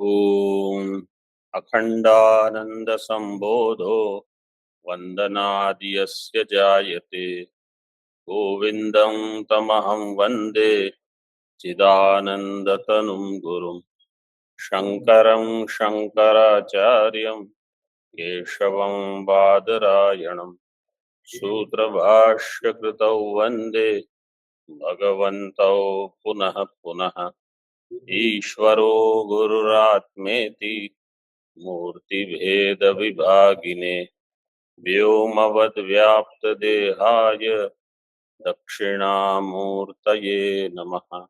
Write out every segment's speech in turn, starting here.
ॐ अखण्डानन्दसम्बोधो वन्दनादि यस्य जायते गोविन्दं तमहं वन्दे चिदानन्दतनुं गुरुं शङ्करं शङ्कराचार्यं केशवं बादरायणं सूत्रभाष्यकृतौ वन्दे भगवन्तौ पुनः पुनः ईश्वरो गुरुरात्मेति मूर्तिभेदविभागिने व्योमवद्व्याप्तदेहाय दक्षिणामूर्तये नमः।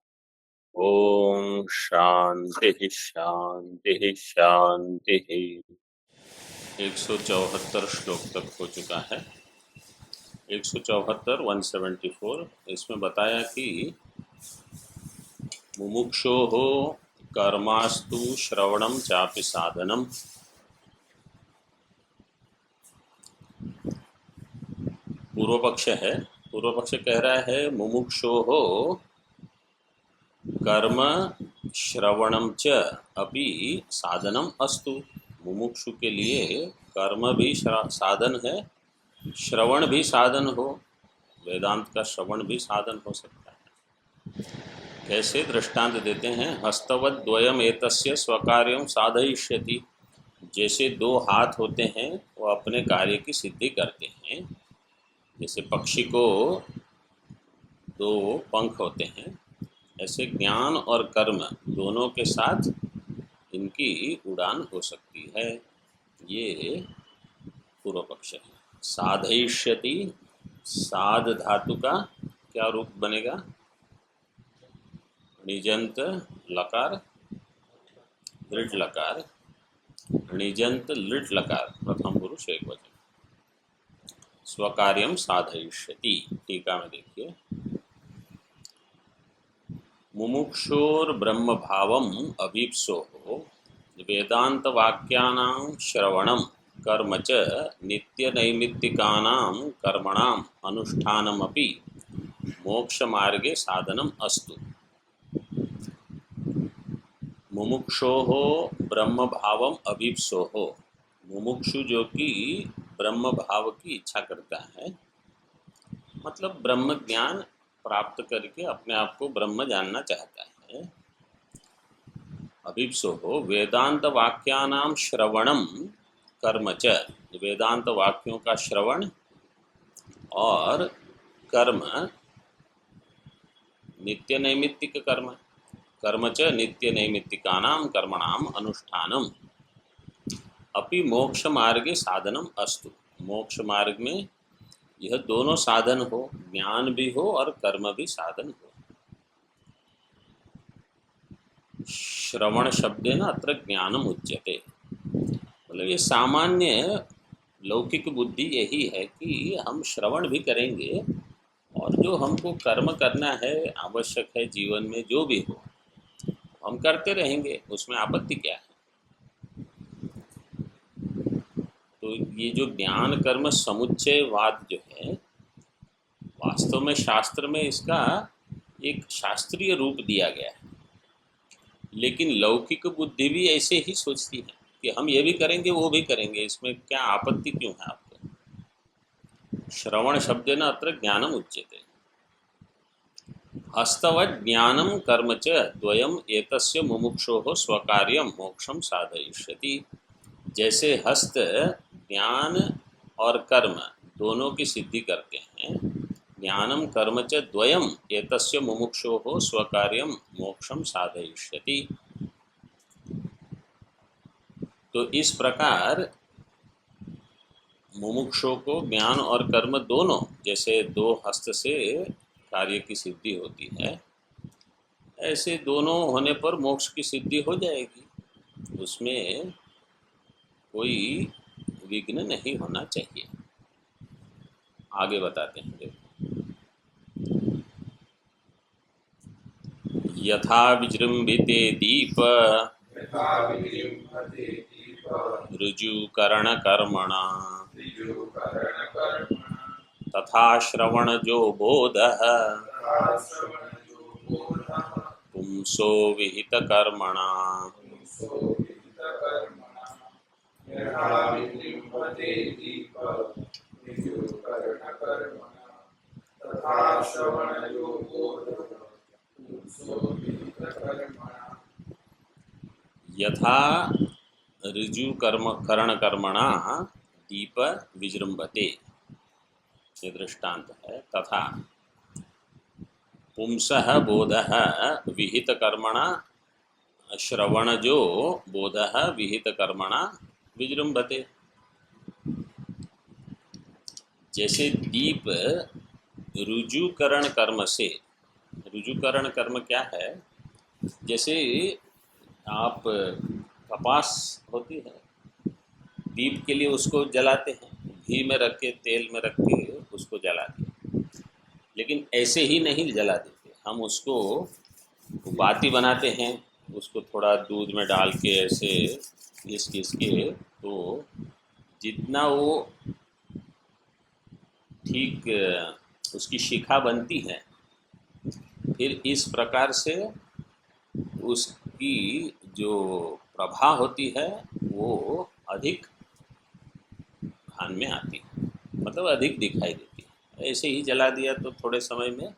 ओम शांति शांति शांति। 174 श्लोक तक हो चुका है। 174 174 इसमें बताया कि मुमुक्षोः कर्मास्तु श्रवणम चापि साधनम। पूर्व पक्ष है। पूर्व पक्ष कह रहा है मुमुक्षोः कर्म श्रवणम च अपि साधनम अस्तु। मुमुक्षु के लिए कर्म भी साधन है, श्रवण भी साधन हो, वेदांत का श्रवण भी साधन हो सकता है। कैसे? दृष्टांत देते हैं। हस्तवत् द्वयम एतस्य स्वकार्यम साधयिष्यति। जैसे दो हाथ होते हैं वो अपने कार्य की सिद्धि करते हैं। जैसे पक्षी को दो पंख होते हैं, ऐसे ज्ञान और कर्म दोनों के साथ इनकी उड़ान हो सकती है। ये पूर्व पक्ष है। साधयिष्यति, साध धातु का क्या रूप बनेगा? निजंत लकार दृढ़ लकार, निजंत लिट लकार, प्रथम पुरुष एक वचन। स्वकार्यम साधयिष्यति। टीका में देखिए, मुमुक्षोर ब्रह्म भावम अभीप्सोः वेदांत वाक्यानां श्रवणम कर्म च नित्य नैमित्तिकानां कर्मणां अनुष्ठानमपि मोक्ष मार्गे साधनम अस्तु। मुमुक्षोः ब्रह्म भावम अभीप्सोः, मुमुक्षु जो कि ब्रह्म भाव की इच्छा करता है, मतलब ब्रह्म ज्ञान प्राप्त करके अपने आप को ब्रह्म जानना चाहता है। अभीप्सोः वेदांत वाक्यानां श्रवणम कर्म च, वेदांत वाक्यों का श्रवण और कर्म, नित्य नैमित्तिक कर्म, कर्म च नित्य नैमित्तिकानां कर्मणाम अनुष्ठानम अपि मोक्ष मार्गे साधनम अस्तु। मोक्ष मार्ग में यह दोनों साधन हो, ज्ञान भी हो और कर्म भी साधन हो। श्रवण शब्देन अत्र ज्ञानम उच्यते। मतलब ये सामान्य लौकिक बुद्धि यही है कि हम श्रवण भी करेंगे और जो हमको कर्म करना है, आवश्यक है जीवन में, जो भी हो हम करते रहेंगे, उसमें आपत्ति क्या है? तो ये जो ज्ञान कर्म समुच्चयवाद जो है, वास्तव में शास्त्र में इसका एक शास्त्रीय रूप दिया गया है, लेकिन लौकिक बुद्धि भी ऐसे ही सोचती है कि हम ये भी करेंगे वो भी करेंगे, इसमें क्या आपत्ति क्यों है आपको? श्रवण शब्देन अत्र ज्ञानम उच्यते। हस्तवत् ज्ञानम कर्म च द्वयम एतस्य मुमुक्षोः स्वकार्यम मोक्षम साधयिष्यति। जैसे हस्त ज्ञान और कर्म दोनों की सिद्धि करते हैं, ज्ञानम कर्म च द्वयम एतस्य मुमुक्षोः स्वकार्यम मोक्षम साधयिष्यति। तो इस प्रकार मुमुक्षों को ज्ञान और कर्म दोनों, जैसे दो हस्त से कार्य की सिद्धि होती है, ऐसे दोनों होने पर मोक्ष की सिद्धि हो जाएगी। उसमें कोई विघ्न नहीं होना चाहिए। आगे बताते हैं, देखो। यथा विजृंभिते दीप ऋजुकरणकर्मणा तथा श्रवणजो बोधः पुंसो विहितकर्मणा यथा ऋजु कर्म करण कर्मणा दीप विजृंभते, ये दृष्टांत है। तथा पुंसः बोधः विहित कर्मणा श्रवणजो बोधः विहित कर्मणा विजृंभते। जैसे दीप रुजुकरण कर्म से, रुजुकरण कर्म क्या है? जैसे आप कपास होती है, दीप के लिए उसको जलाते हैं, घी में रख के तेल में रख के उसको जलाते हैं, लेकिन ऐसे ही नहीं जला देते, हम उसको बाती बनाते हैं, उसको थोड़ा दूध में डाल के ऐसे घिस घिस के, तो जितना वो ठीक उसकी शिखा बनती है, फिर इस प्रकार से उसकी जो प्रभा होती है वो अधिक भान में आती है, मतलब अधिक दिखाई देती है। ऐसे ही जला दिया तो थोड़े समय में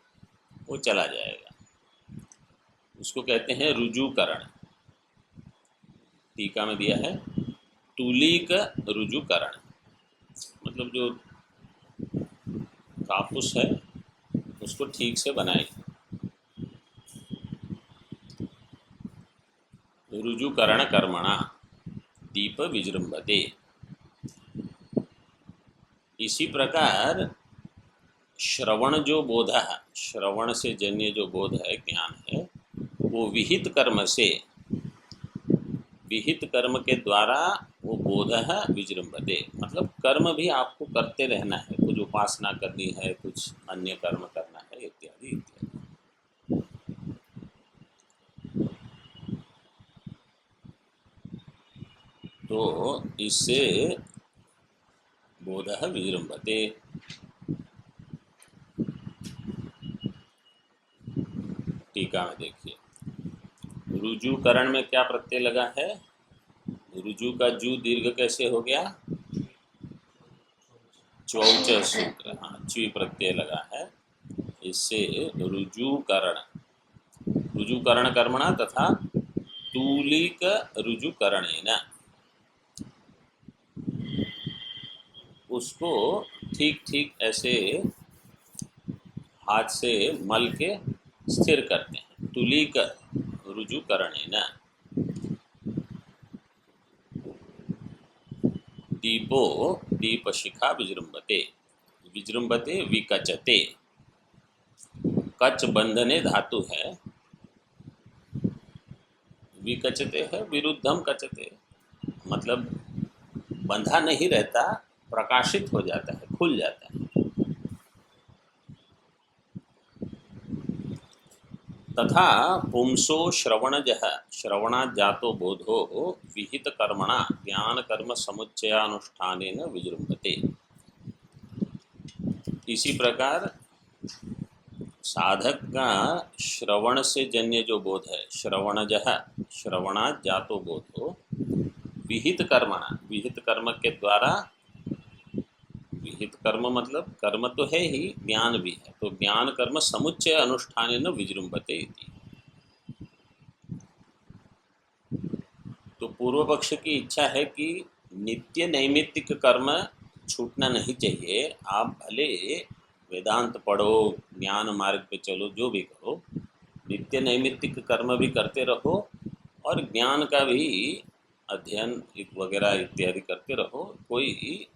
वो चला जाएगा, उसको कहते हैं रुजुकरण। टीका में दिया है तुलिक रुजुकरण, मतलब जो कापूस है उसको ठीक से बनाए। रुजुकरण कर्मणा दीप विजृंभते। इसी प्रकार श्रवण जो बोध है, श्रवण से जन्य जो बोध है, ज्ञान है, वो विहित कर्म से, विहित कर्म के द्वारा वो बोध है विजृंभते, मतलब कर्म भी आपको करते रहना है, कुछ उपासना करनी है, कुछ अन्य कर्म करना है, इत्यादि इत्यादि। तो इससे बोध विजृंभते। टीका में देखिए, रुजुकरण में क्या प्रत्यय लगा है? रुजु का जू दीर्घ कैसे हो गया? चौच सूत्र, हाँ, ची प्रत्यय लगा है, इससे रुजुकरण, रुजुकरण कर्मणा तथा तूलिक रुजुकरणेन, उसको ठीक ठीक ऐसे हाथ से मल के स्थिर करते हैं, तुलिक रुजुकरणेन। दीपो दीपशिखा विजृंभते, विजृंभते विकचते, कच बंधने धातु है, विकचते है विरुद्धम कचते, मतलब बंधा नहीं रहता, प्रकाशित हो जाता है, खुल जाता है। तथा पुंसो श्रवणजः श्रवणात् जातो बोधो विहित कर्मणा ज्ञान कर्म समुच्चयानुष्ठानेन विजृंभते। इसी प्रकार साधक का श्रवण से जन्य जो बोध है, श्रवणजः श्रवणात् जातो बोधो विहित कर्मणा, विहित कर्म के द्वारा, विहित कर्म मतलब कर्म तो है ही, ज्ञान भी है, तो ज्ञान कर्म समुच्चय अनुष्ठानेन विजृंभते इति। तो पूर्व पक्ष की इच्छा है कि नित्य नैमित्तिक कर्म छूटना नहीं चाहिए, आप भले वेदांत पढ़ो, ज्ञान मार्ग पे चलो, जो भी करो, नित्य नैमित्तिक कर्म भी करते रहो और ज्ञान का भी अध्ययन वगैरह इत्यादि करते रहो, कोई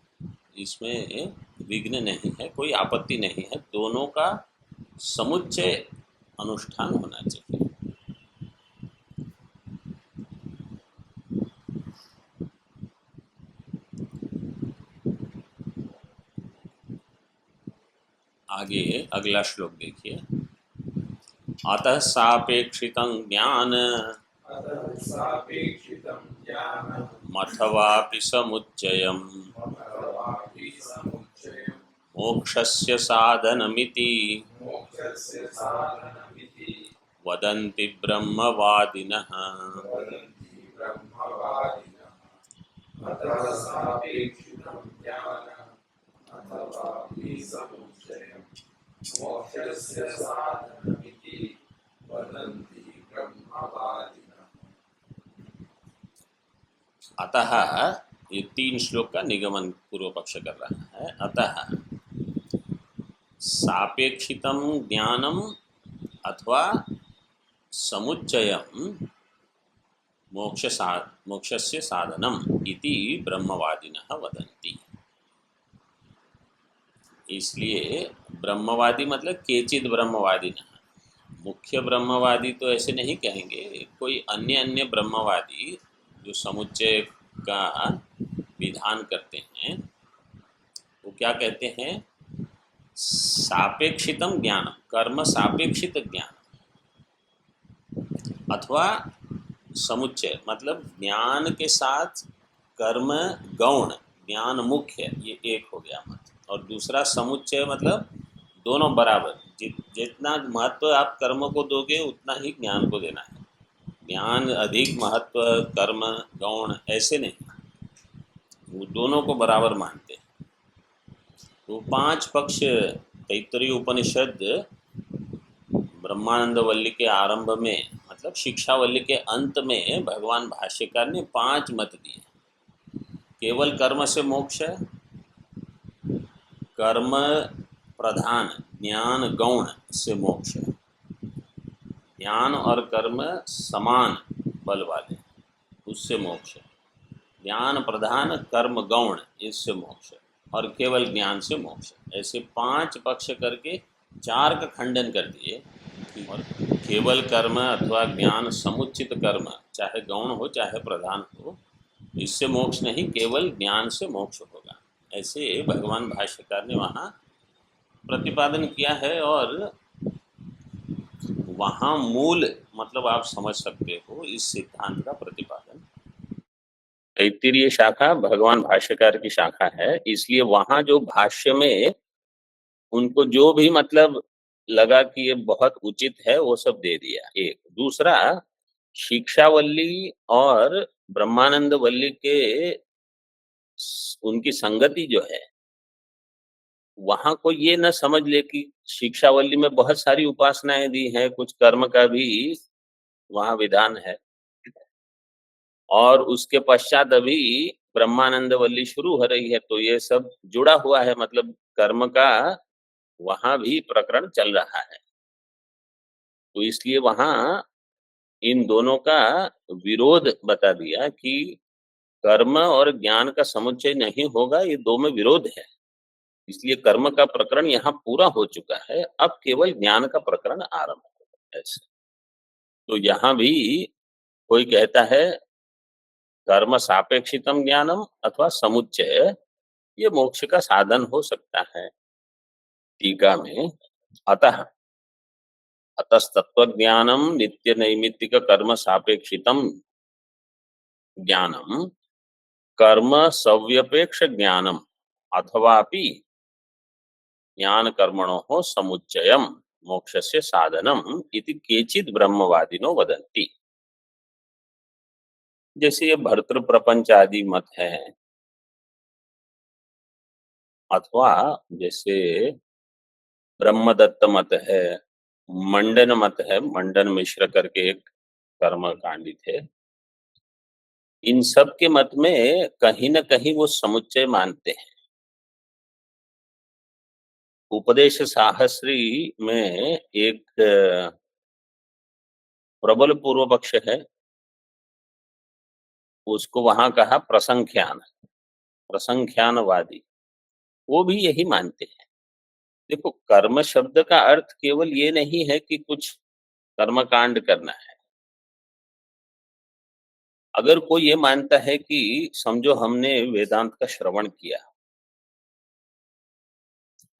इसमें विघ्न नहीं है, कोई आपत्ति नहीं है, दोनों का समुच्चय अनुष्ठान होना चाहिए। आगे अगला श्लोक देखिए, अतः सापेक्षितं ज्ञान मथवापि समुच्चयम् मोक्षस्य साधनमिति वदन्ति ब्रह्मवादिनः। कर्मसापेक्षितं ज्ञानम् अथवा समुच्चयम् मोक्षस्य साधनमिति वदन्ति ब्रह्मवादिनः। अतः ये 3 श्लोक का निगमन पूर्व पक्ष कर रहा है। अतः सापेक्षितं ज्ञानम अथवा समुच्चयम मोक्षस्य साधनम इति ब्रह्मवादिनः वदन्ति। इसलिए ब्रह्मवादी मतलब केचिद ब्रह्मवादिनः, मुख्य ब्रह्मवादी तो ऐसे नहीं कहेंगे, कोई अन्य अन्य ब्रह्मवादी जो समुच्चय का विधान करते हैं वो क्या कहते हैं, सापेक्षितम ज्ञानम, कर्म सापेक्षित ज्ञान, अथवा समुच्चय मतलब ज्ञान के साथ कर्म गौण, ज्ञान मुख्य, ये एक हो गया मत। और दूसरा समुच्चय मतलब दोनों बराबर, जितना महत्व आप कर्म को दोगे उतना ही ज्ञान को देना है। ज्ञान अधिक महत्व, कर्म गौण ऐसे नहीं, वो दोनों को बराबर मानते हैं। तो 5 पक्ष तैत्तरीय उपनिषद ब्रह्मानंद वल्ली के आरंभ में मतलब शिक्षावल्ली के अंत में भगवान भाष्यकार ने 5 मत दिए। केवल कर्म से मोक्ष, कर्म प्रधान ज्ञान गौण से मोक्ष, ज्ञान और कर्म समान बल वाले उससे मोक्ष, ज्ञान प्रधान कर्म गौण इससे मोक्ष, और केवल ज्ञान से मोक्ष। ऐसे 5 पक्ष करके 4 का खंडन कर दिए। और केवल कर्म अथवा ज्ञान समुचित कर्म, चाहे गौण हो चाहे प्रधान हो, इससे मोक्ष नहीं, केवल ज्ञान से मोक्ष होगा, ऐसे भगवान भाष्यकार ने वहाँ प्रतिपादन किया है। और वहाँ मूल मतलब आप समझ सकते हो इस सिद्धांत का प्रतिपादन, तैत्तिरीय शाखा भगवान भाष्यकार की शाखा है, इसलिए वहाँ जो भाष्य में उनको जो भी मतलब लगा कि ये बहुत उचित है वो सब दे दिया। एक दूसरा, शिक्षावल्ली और ब्रह्मानंद वल्ली के उनकी संगति जो है, वहां को ये न समझ ले कि शिक्षावल्ली में बहुत सारी उपासनाएं दी हैं, कुछ कर्म का भी वहां विधान है, और उसके पश्चात अभी ब्रह्मानंद वल्ली शुरू हो रही है, तो ये सब जुड़ा हुआ है, मतलब कर्म का वहां भी प्रकरण चल रहा है। तो इसलिए वहां इन दोनों का विरोध बता दिया कि कर्म और ज्ञान का समुच्चय नहीं होगा, ये दो में विरोध है। इसलिए कर्म का प्रकरण यहाँ पूरा हो चुका है, अब केवल ज्ञान का प्रकरण आरंभ होगा। ऐसे तो यहाँ भी कोई कहता है कर्म सापेक्षितम ज्ञानम अथवा समुच्चय ये मोक्ष का साधन हो सकता है। टीका में अतः अतस्तत्व ज्ञानम नित्य नैमित्तिक कर्म सापेक्षितम ज्ञानम कर्म सव्यपेक्ष ज्ञानम अथवापि ज्ञान कर्मणो समुच्चयम मोक्षस्य साधनम इति केचित् ब्रह्मवादिनो वदन्ति। जैसे ये भर्तृ प्रपंच आदि मत है, अथवा जैसे ब्रह्मदत्त मत है, मंडन मत है, मंडन मिश्र करके एक कर्मकांडी थे, इन सब के मत में कहीं न कहीं वो समुच्चय मानते हैं। उपदेश साहस्री में एक प्रबल पूर्व पक्ष है, उसको वहां कहा प्रसंख्यानवादी, वो भी यही मानते हैं। देखो, कर्म शब्द का अर्थ केवल ये नहीं है कि कुछ कर्मकांड करना है। अगर कोई ये मानता है कि समझो हमने वेदांत का श्रवण किया,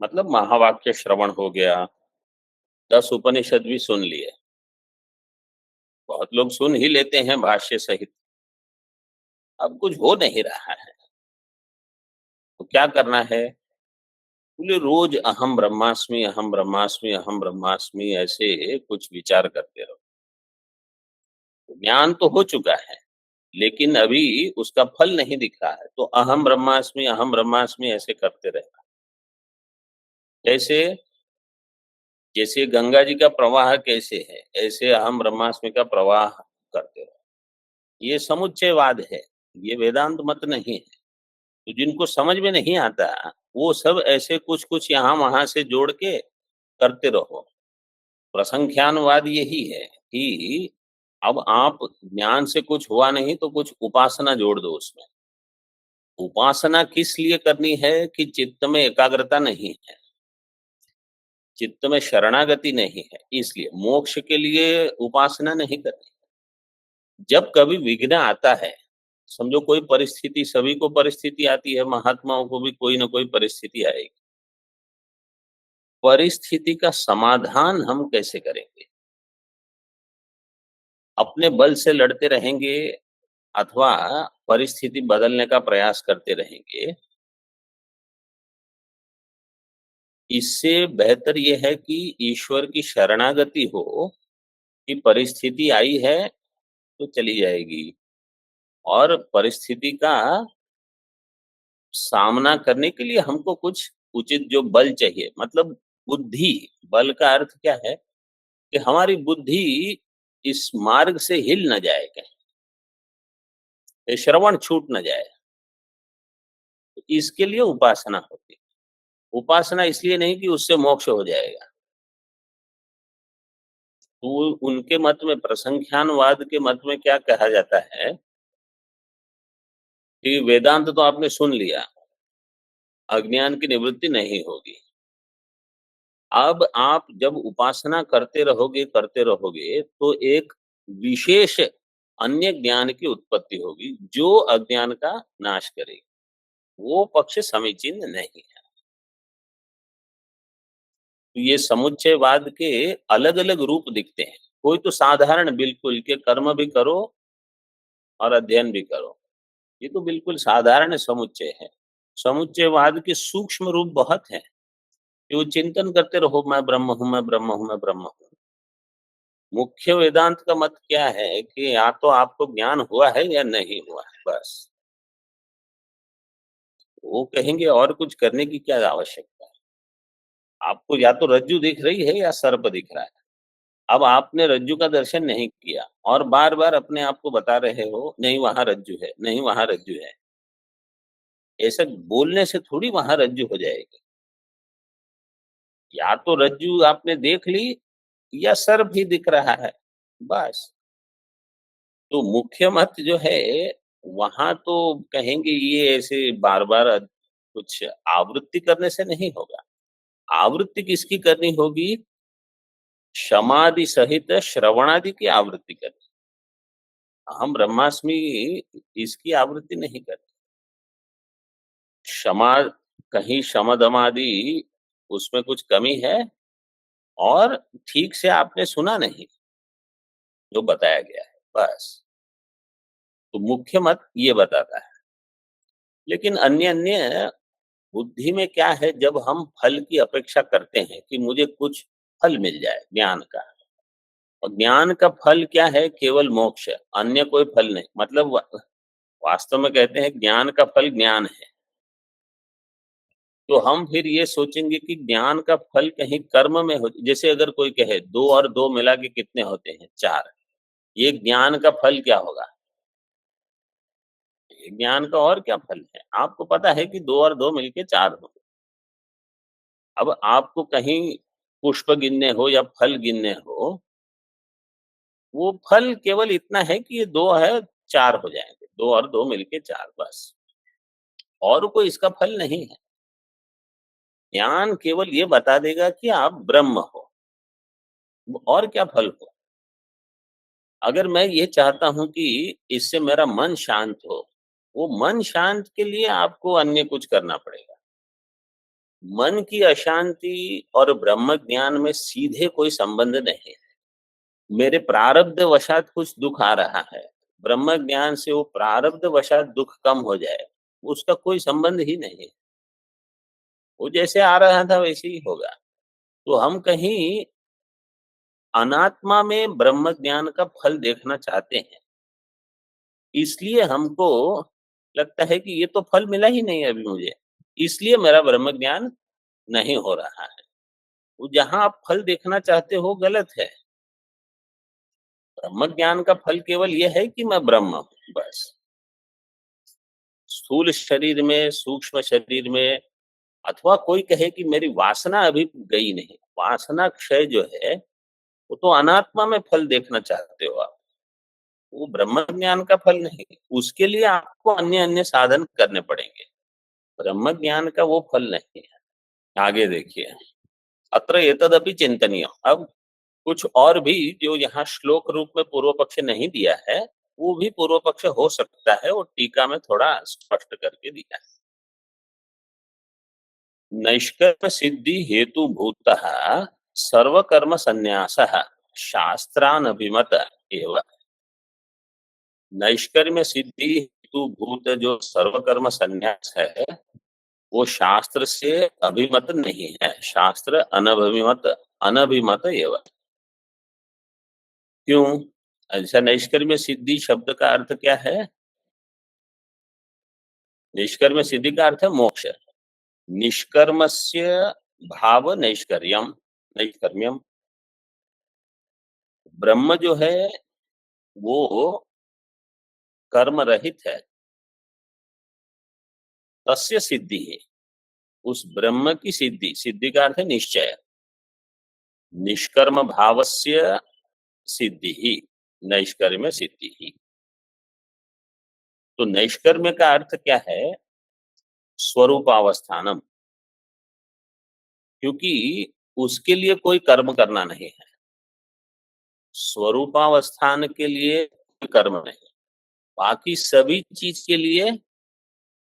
मतलब महावाक्य श्रवण हो गया, 10 उपनिषद भी सुन लिए, बहुत लोग सुन ही लेते हैं भाष्य सहित, अब कुछ हो नहीं रहा है तो क्या करना है, बोले रोज अहम ब्रह्मास्मि अहम ब्रह्मास्मि अहम ब्रह्मास्मि ऐसे कुछ विचार करते रहो। ज्ञान तो हो चुका है, लेकिन अभी उसका फल नहीं दिख रहा है, तो अहम ब्रह्मास्मि ऐसे करते रहना। जैसे जैसे गंगा जी का प्रवाह कैसे है, ऐसे अहम ब्रह्मास्मि का प्रवाह करते रहो। ये समुच्चयवाद है, ये वेदांत मत नहीं है। तो जिनको समझ में नहीं आता, वो सब ऐसे कुछ कुछ यहाँ वहां से जोड़ के करते रहो। प्रसंख्यानवाद यही है कि अब आप ज्ञान से कुछ हुआ नहीं तो कुछ उपासना जोड़ दो उसमें। उपासना किस लिए करनी है कि चित्त में एकाग्रता नहीं है, चित्त में शरणागति नहीं है, इसलिए मोक्ष के लिए उपासना नहीं करनी। जब कभी विघ्न आता है, समझो कोई परिस्थिति, सभी को परिस्थिति आती है, महात्माओं को भी कोई ना कोई परिस्थिति आएगी। परिस्थिति का समाधान हम कैसे करेंगे? अपने बल से लड़ते रहेंगे अथवा परिस्थिति बदलने का प्रयास करते रहेंगे? इससे बेहतर यह है कि ईश्वर की शरणागति हो कि परिस्थिति आई है तो चली जाएगी, और परिस्थिति का सामना करने के लिए हमको कुछ उचित जो बल चाहिए, मतलब बुद्धि। बल का अर्थ क्या है कि हमारी बुद्धि इस मार्ग से हिल न जाए, कहीं ये श्रवण छूट न जाए। तो इसके लिए उपासना होती है। उपासना इसलिए नहीं कि उससे मोक्ष हो जाएगा। तो उनके मत में, प्रसंख्यानवाद के मत में क्या कहा जाता है कि वेदांत तो आपने सुन लिया, अज्ञान की निवृत्ति नहीं होगी। अब आप जब उपासना करते रहोगे तो एक विशेष अन्य ज्ञान की उत्पत्ति होगी जो अज्ञान का नाश करेगी। वो पक्ष समीचीन नहीं है। तो ये समुच्चयवाद के अलग अलग रूप दिखते हैं। कोई तो साधारण बिल्कुल के कर्म भी करो और अध्ययन भी करो, ये तो बिल्कुल साधारण समुच्चय है। समुच्चयवाद के सूक्ष्म रूप बहुत हैं कि वो चिंतन करते रहो, मैं ब्रह्म हूं, मैं ब्रह्म हूं, मैं ब्रह्म हूं। मुख्य वेदांत का मत क्या है कि या तो आपको ज्ञान हुआ है या नहीं हुआ है, बस। वो कहेंगे और कुछ करने की क्या आवश्यकता है? आपको या तो रज्जु दिख रही है या सर्प दिख रहा है। अब आपने रज्जु का दर्शन नहीं किया और बार बार अपने आप को बता रहे हो नहीं वहां रज्जु है, नहीं वहां रज्जु है। ऐसा बोलने से थोड़ी वहां रज्जु हो जाएगी। या तो रज्जु आपने देख ली या सर्प ही दिख रहा है, बस। तो मुख्य मत जो है वहां तो कहेंगे ये ऐसे बार बार कुछ आवृत्ति करने से नहीं होगा। आवृत्ति किसकी करनी होगी? समाधि सहित श्रवणादि की आवृत्ति करनी। हम ब्रह्मास्मि इसकी आवृत्ति नहीं करते। क्षमा, कहीं शमदमादि उसमें कुछ कमी है और ठीक से आपने सुना नहीं जो बताया गया है, बस। तो मुख्य मत ये बताता है। लेकिन अन्य अन्य बुद्धि में क्या है, जब हम फल की अपेक्षा करते हैं कि मुझे कुछ फल मिल जाए ज्ञान का, और ज्ञान का फल क्या है? केवल मोक्ष, अन्य कोई फल नहीं। मतलब वास्तव में कहते हैं ज्ञान का फल ज्ञान है। तो हम फिर ये सोचेंगे कि ज्ञान का फल कहीं कर्म में हो। जैसे अगर कोई कहे 2 और 2 मिला के कितने होते हैं? 4। ये ज्ञान का फल क्या होगा? ये ज्ञान का और क्या फल है? आपको पता है कि 2 और 2 मिलके 4 हो। अब आपको कहीं पुष्प गिनने हो या फल गिनने हो, वो फल केवल इतना है कि ये 2 है, 4 हो जाएंगे। 2 और 2 मिलके 4, बस। और कोई इसका फल नहीं है। ज्ञान केवल ये बता देगा कि आप ब्रह्म हो, और क्या फल हो। अगर मैं ये चाहता हूं कि इससे मेरा मन शांत हो, वो मन शांत के लिए आपको अन्य कुछ करना पड़ेगा। मन की अशांति और ब्रह्म ज्ञान में सीधे कोई संबंध नहीं है। मेरे प्रारब्ध वशात कुछ दुख आ रहा है, ब्रह्म ज्ञान से वो प्रारब्ध वशात दुख कम हो जाए, उसका कोई संबंध ही नहीं है। वो जैसे आ रहा था वैसे ही होगा। तो हम कहीं अनात्मा में ब्रह्म ज्ञान का फल देखना चाहते हैं, इसलिए हमको लगता है कि ये तो फल मिला ही नहीं अभी मुझे, इसलिए मेरा ब्रह्म ज्ञान नहीं हो रहा है। वो जहाँ आप फल देखना चाहते हो गलत है। ब्रह्म ज्ञान का फल केवल ये है कि मैं ब्रह्म हूँ, बस। स्थूल शरीर में, सूक्ष्म शरीर में, अथवा कोई कहे कि मेरी वासना अभी गई नहीं, वासना क्षय जो है वो तो अनात्मा में फल देखना चाहते हो आप, वो ब्रह्म ज्ञान का फल नहीं। उसके लिए आपको अन्य अन्य साधन करने पड़ेंगे, ब्रह्म ज्ञान का वो फल नहीं है। आगे देखिए, अत्र एतदपि चिंतनीय। अब कुछ और भी जो यहाँ श्लोक रूप में पूर्व पक्ष नहीं दिया है, वो भी पूर्व पक्ष हो सकता है, वो टीका में थोड़ा स्पष्ट करके दिया है। नैष्कर्म सिद्धि हेतु भूतः सर्वकर्म संन्यासः शास्त्रानभिमत एवं। नैष्कर्म सिद्धि हेतु भूत जो सर्वकर्म संन्यास है वो शास्त्र से अभिमत नहीं है, शास्त्र अनभिमत, अनभिमत एवं। क्यों? अच्छा, नैष्कर्म्य सिद्धि शब्द का अर्थ क्या है? निष्कर्म सिद्धि का अर्थ है मोक्ष। निष्कर्मस्य भाव नैष्कर्यम, नैष्कर्म्यम। ब्रह्म जो है वो कर्म रहित है, तस्य सिद्धि है। उस ब्रह्म की सिद्धि, सिद्धि का अर्थ है निश्चय। निष्कर्म भावस्य सिद्धि ही नैष्कर्म्य सिद्धि ही। तो नैष्कर्म्य का अर्थ क्या है? स्वरूपावस्थानम, क्योंकि उसके लिए कोई कर्म करना नहीं है। स्वरूपावस्थान के लिए कोई कर्म नहीं, बाकी सभी चीज के लिए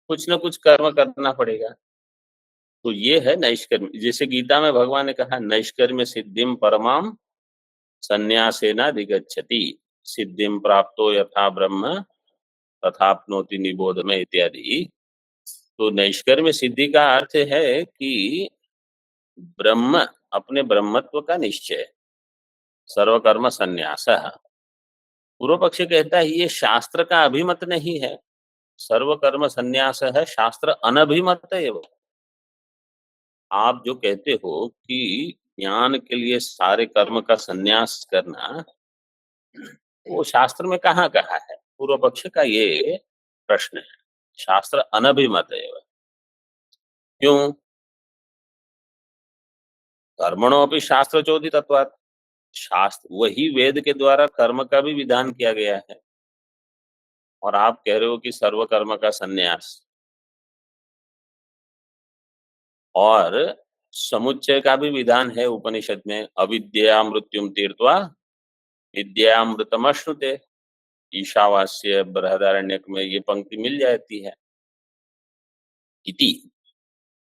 कुछ ना कुछ कर्म करना पड़ेगा। तो ये है नैष्कर्म। जैसे गीता में भगवान ने कहा नैष्कर्म्य सिद्धिम परमाम संन्यासेना दिगच्छति, सिद्धिम प्राप्तो यथा ब्रह्म तथाप्नोति निबोध में इत्यादि। तो नैष्कर्म्य सिद्धि का अर्थ है कि ब्रह्म, अपने ब्रह्मत्व का निश्चय, सर्वकर्म संन्यास। पूर्व पक्ष कहता है ये शास्त्र का अभिमत नहीं है, सर्वकर्म संन्यास है शास्त्र अनभिमत एवं। आप जो कहते हो कि ज्ञान के लिए सारे कर्म का संन्यास करना, वो शास्त्र में कहाँ कहा है? पूर्व पक्ष का ये प्रश्न है। शास्त्र अनभिमत एवं। क्यों? कर्मणों अपि शास्त्र चोदितत्वात्। शास्त्र, वही वेद के द्वारा कर्म का भी विधान किया गया है, और आप कह रहे हो कि सर्वकर्म का संन्यास। और समुच्चय का भी विधान है उपनिषद में, अविद्या मृत्युम तीर्थवा विद्यामृतमश्नुते। ईशावास्य बृहदारण्यक में ये पंक्ति मिल जाती है। इति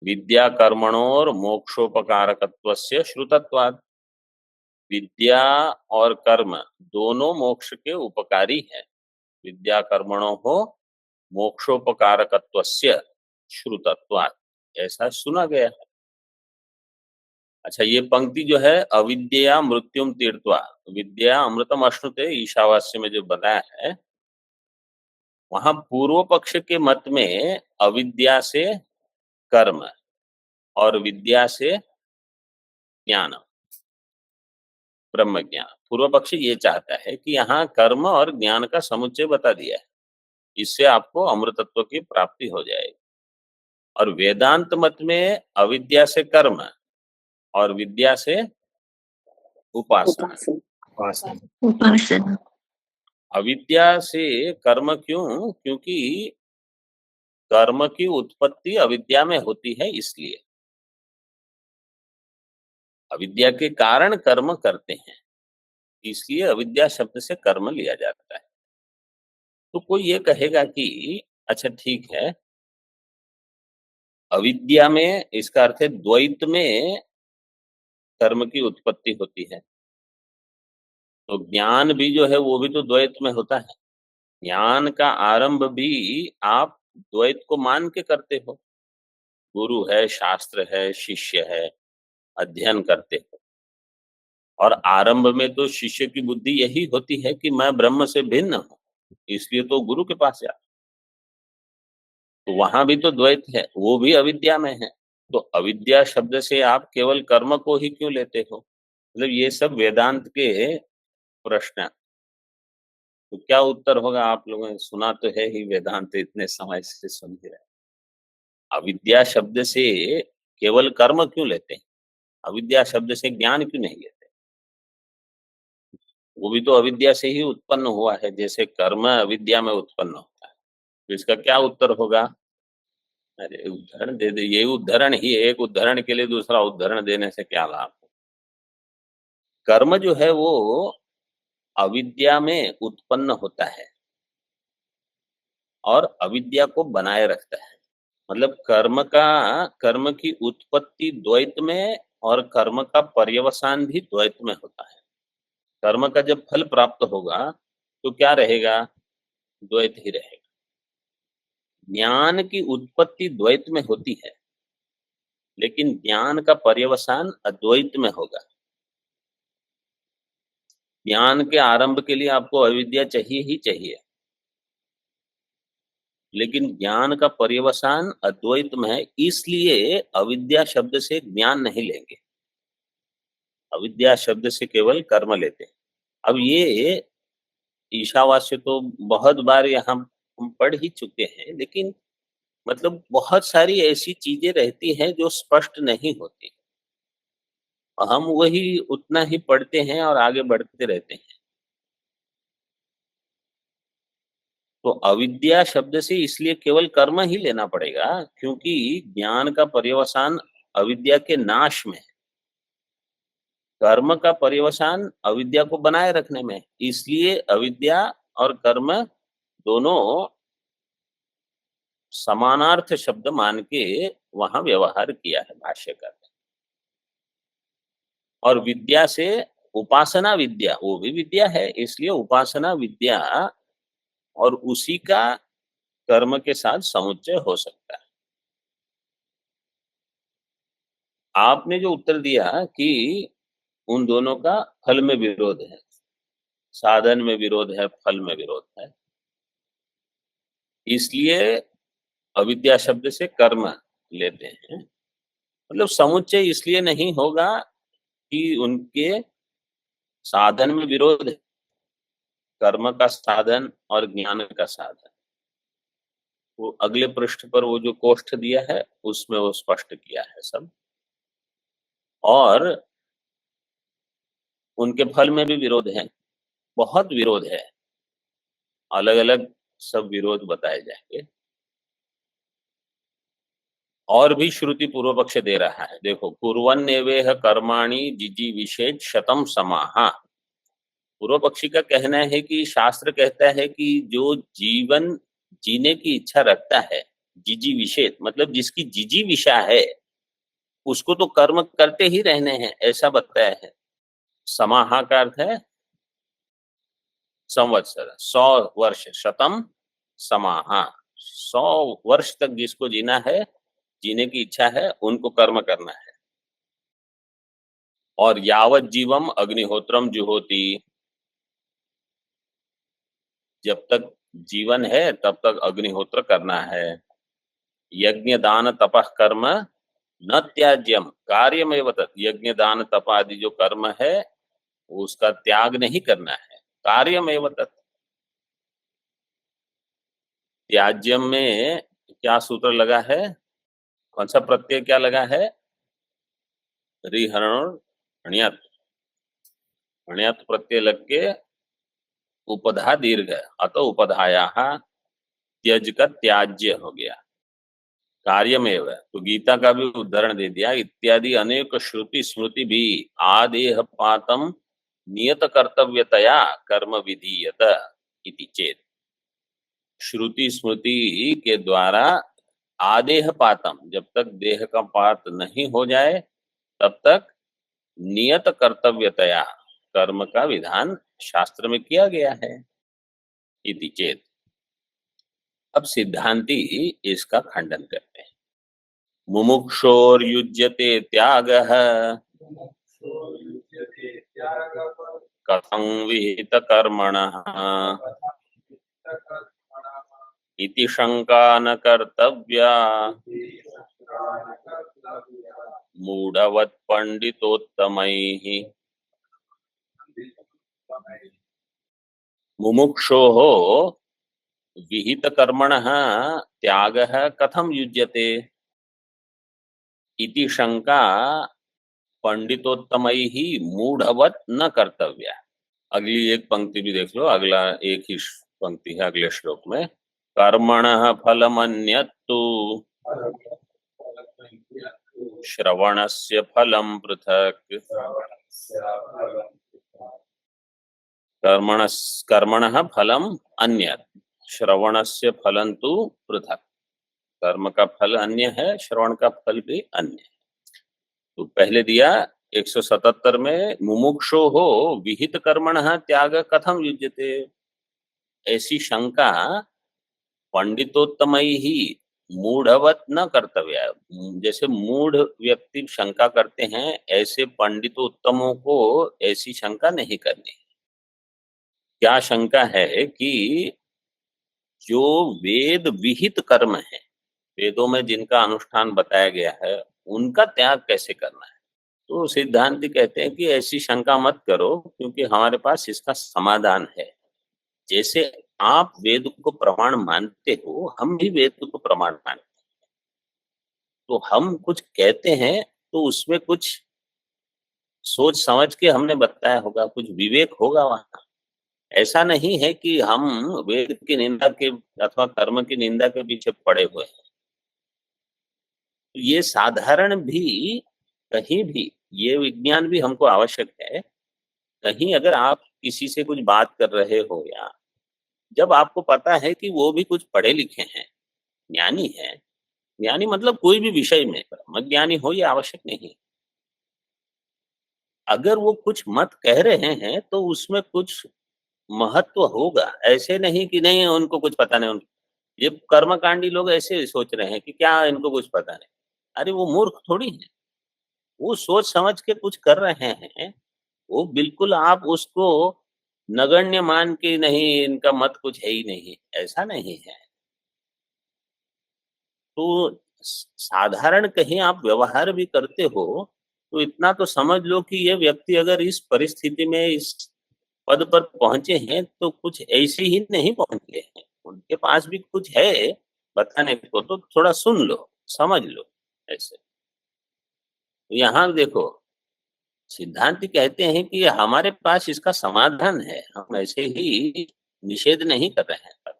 विद्या कर्मणोर मोक्षोपकारकत्वस्य श्रुतत्वात्। विद्या और कर्म दोनों मोक्ष के उपकारी है। विद्या कर्मणो हो मोक्षोपकारकत्वस्य श्रुतत्वात्, ऐसा सुना गया है। अच्छा, ये पंक्ति जो है अविद्या मृत्युम तीर्थवा विद्या अमृतम अश्नुते, ईशावास्य में जो बताया है, वहां पूर्व पक्ष के मत में अविद्या से कर्म और विद्या से ज्ञान, ब्रह्म ज्ञान। पूर्व पक्ष ये चाहता है कि यहाँ कर्म और ज्ञान का समुच्चय बता दिया है, इससे आपको अमृतत्व की प्राप्ति हो जाएगी। और वेदांत मत में अविद्या से कर्म और विद्या से उपासना। उपासना। अविद्या से कर्म क्यों? क्योंकि कर्म की उत्पत्ति अविद्या में होती है, इसलिए अविद्या के कारण कर्म करते हैं, इसलिए अविद्या शब्द से कर्म लिया जाता है। तो कोई ये कहेगा कि अच्छा ठीक है, अविद्या में, इसका अर्थ है द्वैत में कर्म की उत्पत्ति होती है, तो ज्ञान भी जो है वो भी तो द्वैत में होता है। ज्ञान का आरंभ भी आप द्वैत को मान के करते हो, गुरु है, शास्त्र है, शिष्य है, अध्ययन करते हो। और आरंभ में तो शिष्य की बुद्धि यही होती है कि मैं ब्रह्म से भिन्न हूं, इसलिए तो गुरु के पास जाते। तो वहां भी तो द्वैत है, वो भी अविद्या में है। तो अविद्या शब्द से आप केवल कर्म को ही क्यों लेते हो? मतलब ये सब वेदांत के प्रश्न हैं। तो क्या उत्तर होगा? आप लोगों ने सुना तो है ही, वेदांत इतने समय से सुन ही रहे। अविद्या शब्द से केवल कर्म क्यों लेते हैं? अविद्या शब्द से ज्ञान क्यों नहीं लेते? वो भी तो अविद्या से ही उत्पन्न हुआ है, जैसे कर्म अविद्या में उत्पन्न होता है। तो इसका क्या उत्तर होगा? अरे उदाहरण दे दे, ये उदाहरण ही, एक उदाहरण के लिए दूसरा उदाहरण देने से क्या लाभ? कर्म जो है वो अविद्या में उत्पन्न होता है और अविद्या को बनाए रखता है। मतलब कर्म की उत्पत्ति द्वैत में और कर्म का पर्यवसान भी द्वैत में होता है। कर्म का जब फल प्राप्त होगा तो क्या रहेगा? द्वैत ही रहेगा। ज्ञान की उत्पत्ति द्वैत में होती है, लेकिन ज्ञान का पर्यवसान अद्वैत में होगा। ज्ञान के आरंभ के लिए आपको अविद्या चाहिए ही चाहिए, लेकिन ज्ञान का पर्यवसान अद्वैत में है, इसलिए अविद्या शब्द से ज्ञान नहीं लेंगे, अविद्या शब्द से केवल कर्म लेते हैं। अब ये ईशावास्य तो बहुत बार यहाँ हम पढ़ ही चुके हैं, लेकिन मतलब बहुत सारी ऐसी चीजें रहती हैं जो स्पष्ट नहीं होती, हम वही उतना ही पढ़ते हैं और आगे बढ़ते रहते हैं। तो अविद्या शब्द से इसलिए केवल कर्म ही लेना पड़ेगा, क्योंकि ज्ञान का पर्यवसान अविद्या के नाश में है, कर्म का पर्यवसान अविद्या को बनाए रखने में, इसलिए अविद्या और कर्म दोनों समानार्थ शब्द मान के वहां व्यवहार किया है भाष्यकार ने। और विद्या से उपासना विद्या, वो भी विद्या है, इसलिए उपासना विद्या और उसी का कर्म के साथ समुच्चय हो सकता है। आपने जो उत्तर दिया कि उन दोनों का फल में विरोध है, साधन में विरोध है, फल में विरोध है, इसलिए अविद्या शब्द से कर्म लेते हैं। मतलब समुच्चय इसलिए नहीं होगा कि उनके साधन में विरोध है, कर्म का साधन और ज्ञान का साधन। वो अगले पृष्ठ पर वो जो कोष्ठ दिया है उसमें वो स्पष्ट किया है सब। और उनके फल में भी विरोध है, बहुत विरोध है, अलग अलग सब विरोध बताए जाएंगे। और भी श्रुति पूर्व पक्ष दे रहा है, देखो, कुर्वन् एवेह कर्माणि जिजीविषेत् शतम समाहा। पूर्व पक्षी का कहना है कि शास्त्र कहता है कि जो जीवन जीने की इच्छा रखता है, जिजीविषेत् मतलब जिसकी जिजीविषा है, उसको तो कर्म करते ही रहने हैं, ऐसा बताया है। समाहा का अर्थ है संवत्सर, 100 वर्ष, शतम समाहा, 100 वर्ष तक जिसको जीना है, जीने की इच्छा है, उनको कर्म करना है। और यावत जीवम अग्निहोत्रम जुहोति, जब तक जीवन है तब तक अग्निहोत्र करना है। यज्ञ दान तपः कर्म न त्याज्यम कार्यमेव तत्, यज्ञ दान तप आदि जो कर्म है उसका त्याग नहीं करना है, कार्यमेव तत्। त्याज्यम में क्या सूत्र लगा है? कौन सा प्रत्यय क्या लगा है? रिहरण ण्यत, ण्यत प्रत्यय लग के उपधा दीर्घ, अतो उपधाया त्यज का त्याज्य हो गया, कार्यमेव। तो गीता का भी उदाहरण दे दिया, इत्यादि अनेक श्रुति स्मृति भी आदेह पातम नियत कर्तव्यतया कर्म विधीयत इति चेत। श्रुति स्मृति के द्वारा आदेह पातम, जब तक देह का पात नहीं हो जाए तब तक नियत कर्तव्यतया कर्म का विधान शास्त्र में किया गया है, इति चेत। अब सिद्धांती इसका खंडन करते हैं। मुमुक्षोर्युज्यते त्यागः कथं विहित कर्मणः इति शंका न कर्तव्या मूढ़वत् पंडितोत्तमैः मुमुक्षोः विहित कर्मणः त्यागः कथं युज्यते इति शंका पंडितोत्तमैः मूढ़वत् न कर्तव्या। अगली एक पंक्ति भी देख लो, अगला एक ही पंक्ति है अगले श्लोक में, कर्मणः फलमन्यत्तु श्रवणस्य फलं पृथक् कर्मणः फलम अन्यत् श्रवणस्य फलं तु पृथक्। कर्म का फल अन्य है, श्रवण का फल भी अन्य है। तो पहले दिया 177 में मुमुक्षो हो विहित कर्मणः त्याग कथम युज्यते, ऐसी शंका पंडितोत्तमई ही मूढ़वत न कर्तव्य। जैसे मूढ़ व्यक्ति शंका करते हैं, ऐसे पंडितोत्तमों को ऐसी शंका नहीं करनी। क्या शंका है कि जो वेद विहित कर्म है, वेदों में जिनका अनुष्ठान बताया गया है, उनका त्याग कैसे करना है। तो सिद्धांती कहते हैं कि ऐसी शंका मत करो, क्योंकि हमारे पास इसका समाधान है। जैसे आप वेद को प्रमाण मानते हो, हम भी वेद को प्रमाण मानते हैं। तो हम कुछ कहते हैं तो उसमें कुछ सोच समझ के हमने बताया होगा, कुछ विवेक होगा वहां। ऐसा नहीं है कि हम वेद की निंदा के अथवा कर्म की निंदा के पीछे पड़े हुए हैं। ये साधारण भी, कहीं भी ये विज्ञान भी हमको आवश्यक है। कहीं अगर आप किसी से कुछ बात कर रहे हो, या जब आपको पता है कि वो भी कुछ पढ़े लिखे हैं, ज्ञानी है, ज्ञानी मतलब कोई भी विषय में ब्रह्मज्ञानी हो ये आवश्यक नहीं, अगर वो कुछ मत कह रहे हैं तो उसमें कुछ महत्व होगा। ऐसे नहीं कि नहीं उनको कुछ पता नहीं। ये कर्मकांडी लोग ऐसे सोच रहे हैं कि क्या इनको कुछ पता नहीं। अरे वो मूर्ख थोड़ी है, वो सोच समझ के कुछ कर रहे हैं। वो बिल्कुल आप उसको नगण्य मान के नहीं, इनका मत कुछ है ही नहीं, ऐसा नहीं है। तो साधारण कहीं आप व्यवहार भी करते हो तो इतना तो समझ लो कि ये व्यक्ति अगर इस परिस्थिति में इस पद पर पहुंचे हैं तो कुछ ऐसे ही नहीं पहुंचे हैं, उनके पास भी कुछ है बताने को, तो थोड़ा सुन लो, समझ लो ऐसे। यहाँ देखो सिद्धांत कहते हैं कि हमारे पास इसका समाधान है, हम ऐसे ही निषेध नहीं कर रहे हैं।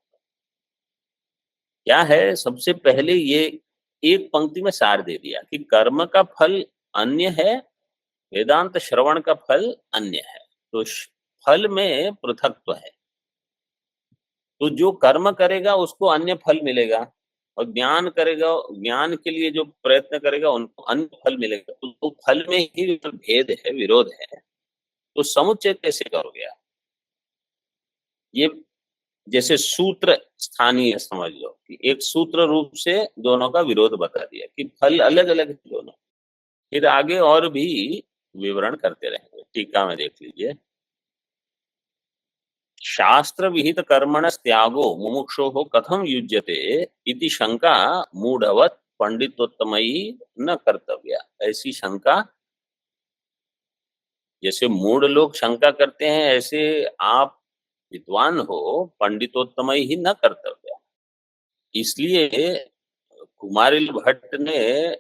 क्या है, सबसे पहले ये एक पंक्ति में सार दे दिया कि कर्म का फल अन्य है, वेदांत श्रवण का फल अन्य है। तो फल में पृथकत्व है। तो जो कर्म करेगा उसको अन्य फल मिलेगा, और ज्ञान करेगा, ज्ञान के लिए जो प्रयत्न करेगा उनको अन्य फल मिलेगा। तो फल में ही भेद है, विरोध है, तो समुच्चय कैसे करोगे आप। ये जैसे सूत्र स्थानीय समझ लो कि एक सूत्र रूप से दोनों का विरोध बता दिया कि फल अलग अलग है दोनों। फिर आगे और भी विवरण करते रहेंगे, टीका में देख लीजिए। शास्त्र विहित कर्मण त्यागो मुमुक्षो कथम युज्यते इति शंका मूढ़वत पंडितोत्तमयी न कर्तव्या। ऐसी शंका जैसे मूढ़ लोग शंका करते हैं, ऐसे आप विद्वान हो, पंडितोत्तमयी ही न कर्तव्या। इसलिए कुमारिल भट्ट ने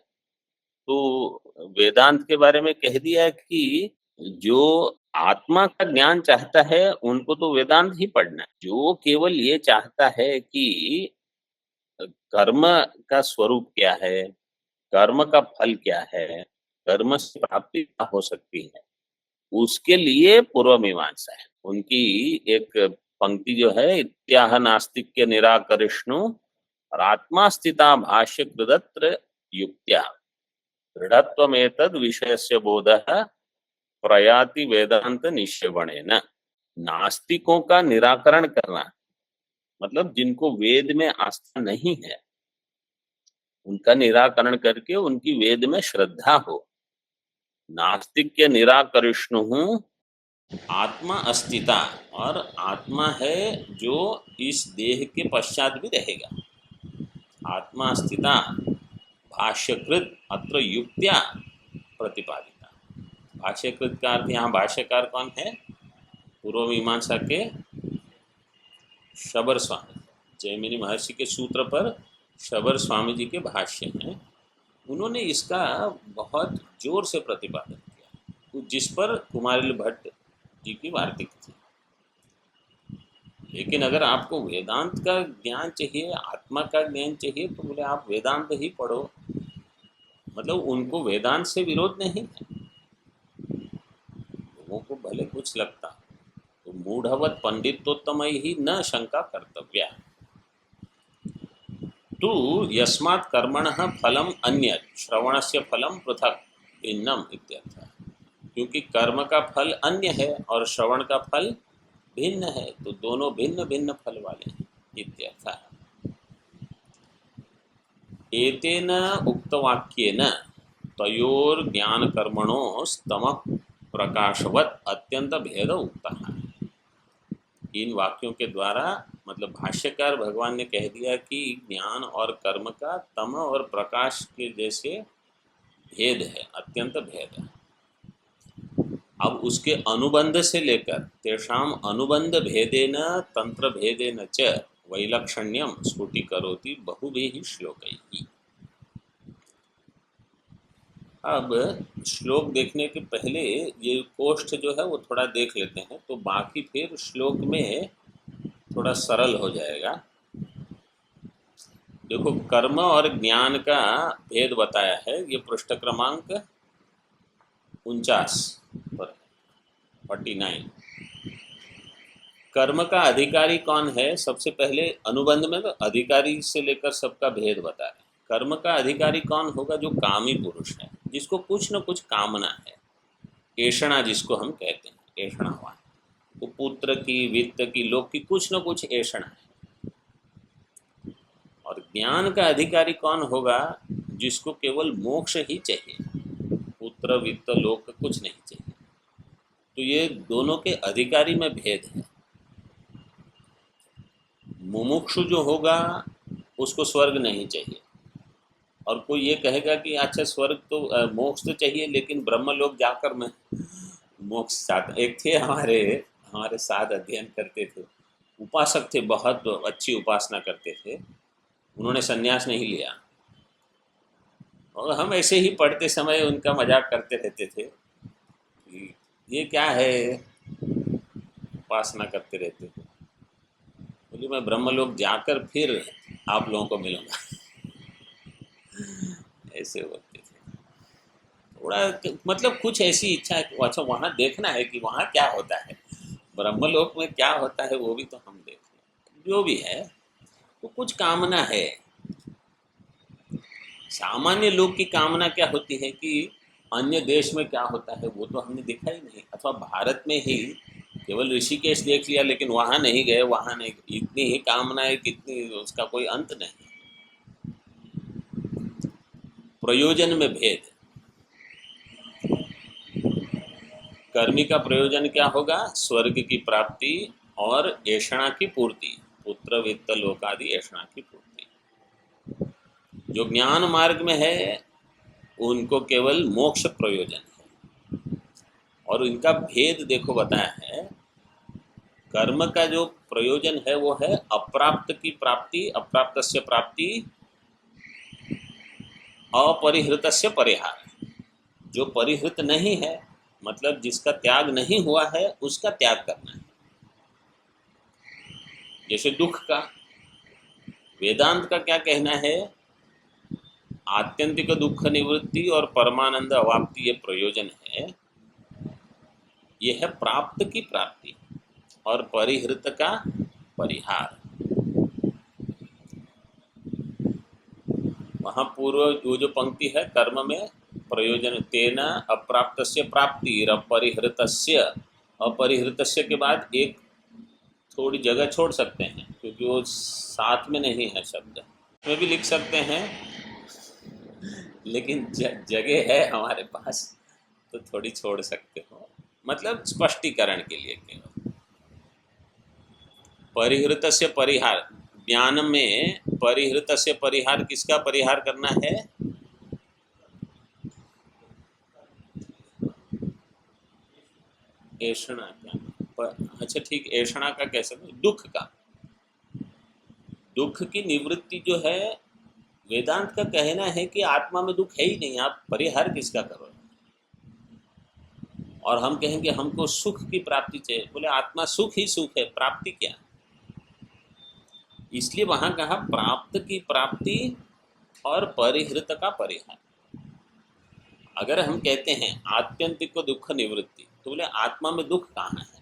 तो वेदांत के बारे में कह दिया कि जो आत्मा का ज्ञान चाहता है उनको तो वेदांत ही पढ़ना है। जो केवल ये चाहता है कि कर्म का स्वरूप क्या है, कर्म का फल क्या है, कर्म से प्राप्ति क्या हो सकती है, उसके लिए पूर्व मीमांसा है। उनकी एक पंक्ति जो है, इत्याह नास्तिक्य निराकरिष्णु और आत्मा स्थिता भाष्य कृदत्र युक्त्या दृढ़त्वमेतद् विषयस्य बोधः प्रयाति वेदांत निश्चयणेन। नास्तिकों का निराकरण करना मतलब जिनको वेद में आस्था नहीं है उनका निराकरण करके उनकी वेद में श्रद्धा हो। नास्तिक के निराकरिष्णु आत्मा अस्तिता, और आत्मा है जो इस देह के पश्चात भी रहेगा। आत्मा अस्तिता भाष्यकृत अत्र युक्त्या प्रतिपादिता। भाष्यकृत का अर्थ यहाँ भाष्यकार कौन है? पूर्व मीमांसा के शबर स्वामी, जैमिनी महर्षि के सूत्र पर शबर स्वामी जी के भाष्य हैं। उन्होंने इसका बहुत जोर से प्रतिपादन किया, जिस पर कुमारिल भट्ट जी की वार्तिक थी। लेकिन अगर आपको वेदांत का ज्ञान चाहिए, आत्मा का ज्ञान चाहिए, तो बोले आप वेदांत ही पढ़ो। मतलब उनको वेदांत से विरोध नहीं है, लोगों को भले कुछ लगता तो मूढ़वत पंडितोत्तम ही न शंका कर्तव्या। तु यस्मात् कर्मणः फलम अन्य श्रवणस्य फलम पृथक भिन्नम इत्यर्थः। क्योंकि कर्म का फल अन्य है और श्रवण का फल भिन्न है, तो दोनों भिन्न भिन्न फल वाले हैं इत्यर्थः। एतेन उक्तवाक्येन तयोर्ज्ञानकर्मणोस्तमः प्रकाशवत् अत्यंत भेद उक्तः। इन वाक्यों के द्वारा मतलब भाष्यकार भगवान ने कह दिया कि ज्ञान और कर्म का तम और प्रकाश के जैसे भेद है, अत्यंत भेद है। अब उसके अनुबंध से लेकर तेषाम अनुबंध भेदेन तंत्र भेदेन च वैलक्षण्यम स्फुटीकरोति बहुभिः श्लोकैः। अब श्लोक देखने के पहले ये कोष्ठ जो है वो थोड़ा देख लेते हैं, तो बाकी फिर श्लोक में थोड़ा सरल हो जाएगा। देखो, कर्म और ज्ञान का भेद बताया है, ये पृष्ठ क्रमांक 49 पर 49। कर्म का अधिकारी कौन है? सबसे पहले अनुबंध में तो अधिकारी से लेकर सबका भेद बताया। कर्म का अधिकारी कौन होगा? जो कामी पुरुष है, जिसको कुछ न कुछ कामना है, ऐषणा जिसको हम कहते हैं, ऐषणावान। तो पुत्र की, वित्त की, लोक की कुछ न कुछ ऐषणा है। और ज्ञान का अधिकारी कौन होगा? जिसको केवल मोक्ष ही चाहिए, पुत्र वित्त लोक कुछ नहीं चाहिए। तो ये दोनों के अधिकारी में भेद है। मुमुक्षु जो होगा उसको स्वर्ग नहीं चाहिए, और कोई ये कहेगा कि अच्छा स्वर्ग तो मोक्ष तो चाहिए लेकिन ब्रह्मलोक जाकर मैं मोक्ष चाहता। एक थे हमारे साथ अध्ययन करते थे, उपासक थे, बहुत अच्छी उपासना करते थे। उन्होंने संन्यास नहीं लिया, और हम ऐसे ही पढ़ते समय उनका मजाक करते रहते थे कि ये क्या है, उपासना करते रहते थे। बोले मैं ब्रह्मलोक जाकर फिर आप लोगों को मिलूंगा। ऐसे होते थे। थोड़ा मतलब कुछ ऐसी इच्छा है कि अच्छा वहाँ देखना है कि वहाँ क्या होता है, ब्रह्मलोक में क्या होता है वो भी तो हम देख लें। जो भी है तो कुछ कामना है। सामान्य लोग की कामना क्या होती है कि अन्य देश में क्या होता है वो तो हमने देखा ही नहीं, अथवा भारत में ही केवल ऋषिकेश देख लिया लेकिन वहाँ नहीं गए, वहाँ नहीं, इतनी ही कामना है, कितनी, उसका कोई अंत नहीं। प्रयोजन में भेद। कर्मी का प्रयोजन क्या होगा? स्वर्ग की प्राप्ति और ऐषणा की पूर्ति, पुत्र वित्त लोकादि ऐषणा की पूर्ति। जो ज्ञान मार्ग में है उनको केवल मोक्ष प्रयोजन है। और इनका भेद देखो बताया है। कर्म का जो प्रयोजन है वो है अप्राप्त की प्राप्ति, अप्राप्तस्य प्राप्ति, अपरिहृतस्य परिहार। जो परिहृत नहीं है मतलब जिसका त्याग नहीं हुआ है उसका त्याग करना है। जैसे दुख का, वेदांत का क्या कहना है? आत्यंतिक दुख निवृत्ति और परमानंद अवाप्ति ये प्रयोजन है। ये है प्राप्त की प्राप्ति और परिहृत का परिहार। वहाँ पूर्व वो जो पंक्ति है कर्म में, प्रयोजन तेना अप्राप्तस्य प्राप्ति अपरिहृतस्य, अपरिहृतस्य के बाद एक थोड़ी जगह छोड़ सकते हैं क्योंकि वो साथ में नहीं है शब्द, में भी लिख सकते हैं लेकिन जगह है हमारे पास तो थोड़ी छोड़ सकते हो। मतलब स्पष्टीकरण के लिए केवल। परिहृतस्य परिहार, ज्ञान में परिहृतस्य परिहार, किसका परिहार करना है? ऐषणा का। अच्छा ठीक, ऐषणा का कैसे? दुख का। दुख की निवृत्ति जो है, वेदांत का कहना है कि आत्मा में दुख है ही नहीं, आप परिहार किसका करो? और हम कहेंगे हमको सुख की प्राप्ति चाहिए, बोले आत्मा सुख ही सुख है, प्राप्ति क्या? इसलिए वहां कहा प्राप्त की प्राप्ति और परिहृत का परिहार। अगर हम कहते हैं आत्यंतिक को दुख निवृत्ति, तो बोले आत्मा में दुख कहाँ है?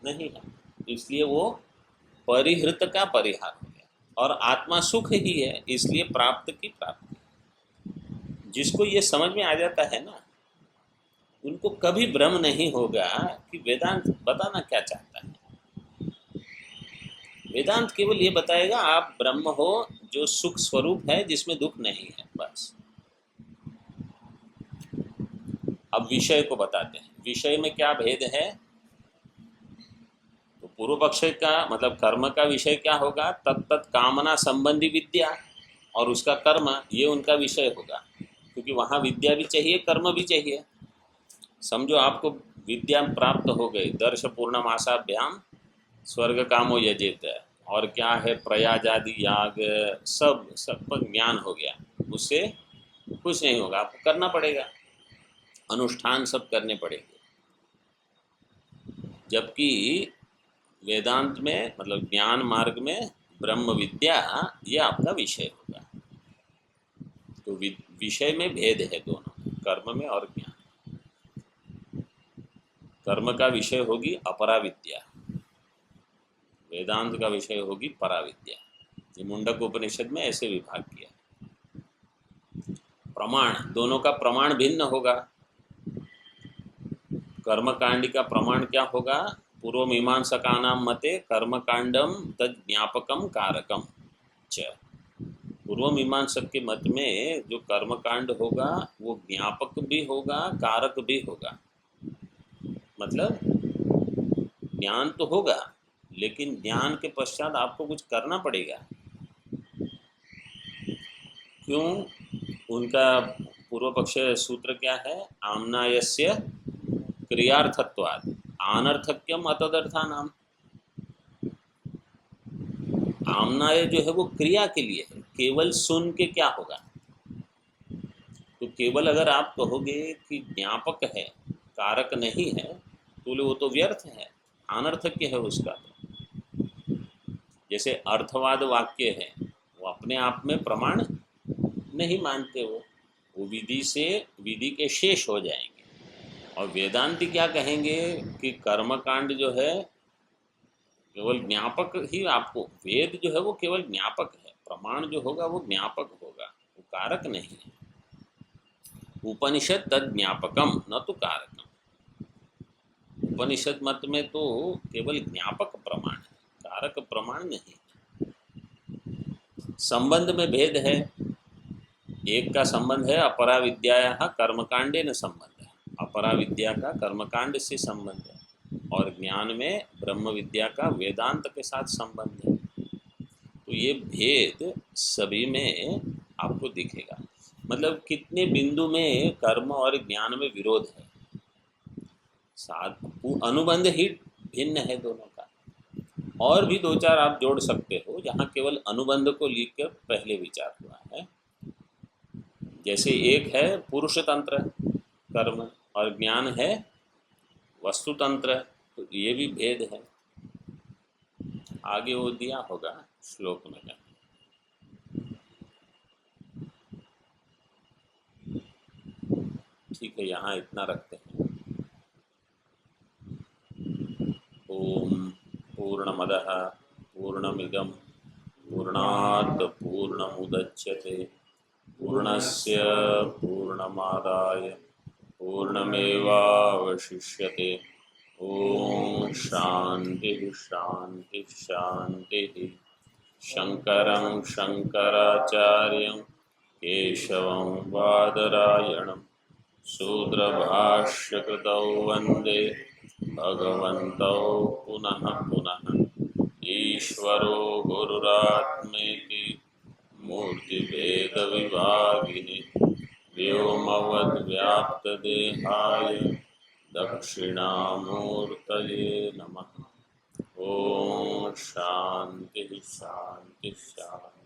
नहीं है, इसलिए वो परिहृत का परिहार हो गया। और आत्मा सुख ही है, इसलिए प्राप्त की प्राप्ति। जिसको ये समझ में आ जाता है ना, उनको कभी भ्रम नहीं होगा कि वेदांत बताना क्या चाहता है। वेदांत केवल ये बताएगा आप ब्रह्म हो जो सुख स्वरूप है, जिसमें दुख नहीं है, बस। अब विषय को बताते हैं, विषय में क्या भेद है? तो पूर्व पक्ष का मतलब कर्म का विषय क्या होगा? तत्त कामना संबंधी विद्या और उसका कर्म, ये उनका विषय होगा, क्योंकि वहाँ विद्या भी चाहिए, कर्म भी चाहिए। समझो आपको विद्या प्राप्त हो गई, दर्श पूर्णमासाभ्याम स्वर्ग कामो यजेत, और क्या है प्रयाज आदि याग, सब पर ज्ञान हो गया, उससे कुछ नहीं होगा, आपको करना पड़ेगा, अनुष्ठान सब करने पड़ेंगे। जबकि वेदांत में मतलब ज्ञान मार्ग में ब्रह्म विद्या ये आपका विषय होगा। तो विषय में भेद है दोनों, कर्म में और ज्ञान। कर्म का विषय होगी अपरा विद्या, वेदांत का विषय होगी परा विद्या। ये मुंडक उपनिषद में ऐसे विभाग किया। प्रमाण, दोनों का प्रमाण भिन्न होगा। कर्मकांड का प्रमाण क्या होगा? पूर्व मीमांसकानां मते कर्मकांडम तद ज्ञापकम कारकम च। पूर्व मीमांसक के मत में जो कर्मकांड होगा वो ज्ञापक भी होगा, कारक भी होगा। मतलब ज्ञान तो होगा, लेकिन ज्ञान के पश्चात आपको कुछ करना पड़ेगा। क्यों? उनका पूर्व पक्ष सूत्र क्या है? आमनायस्य क्रियार्थत्वात् अनर्थक्यम अतदर्थानाम। आमनाय जो है वो क्रिया के लिए है, केवल सुन के क्या होगा? तो केवल अगर आप कहोगे कि ज्ञापक है, कारक नहीं है, तो वो तो व्यर्थ है, अनर्थक्य है उसका। जैसे अर्थवाद वाक्य है, वो अपने आप में प्रमाण नहीं मानते, वो विधि से, विधि के शेष हो जाएंगे। और वेदांती क्या कहेंगे कि कर्मकांड जो है केवल ज्ञापक ही, आपको वेद जो है वो केवल ज्ञापक है, प्रमाण जो होगा वो ज्ञापक होगा, वो कारक नहीं है। उपनिषद तद ज्ञापकम न तो कारकम। उपनिषद मत में तो केवल ज्ञापक प्रमाण है, कारक प्रमाण नहीं। संबंध में भेद है। एक का संबंध है अपरा विद्या कर्मकांडे न संबंध है, अपरा विद्या का कर्मकांड से संबंध है, और ज्ञान में ब्रह्म विद्या का वेदांत के साथ संबंध है। तो ये भेद सभी में आपको दिखेगा। मतलब कितने बिंदु में कर्म और ज्ञान में विरोध है, साथ अनुबंध ही भिन्न है दोनों का। और भी दो चार आप जोड़ सकते हो जहाँ केवल अनुबंध को लेकर पहले विचार हुआ है। जैसे एक है पुरुष तंत्र कर्म और ज्ञान है वस्तु तंत्र, तो ये भी भेद है। आगे वो दिया होगा श्लोक में। ठीक है, यहाँ इतना रखते हैं। ओम पूर्णमदः पूर्णमिदं पूर्णात् पूर्णमुदच्यते पूर्णस्य पूर्णमादाय पूर्णमेवावशिष्यते। ओम शांति शांति शांति। शंकरं शंकराचार्यं केशवं बादरायणं सूत्रभाष्यकृतौ वन्दे भगवन्तौ पुनः पुनः। ईश्वरो गुरुरात्मेति मूर्तिभेदविभागिने व्योमवद्व्याप्तदेहाय दक्षिणामूर्तये नमः। ओम शांति शांति शांति।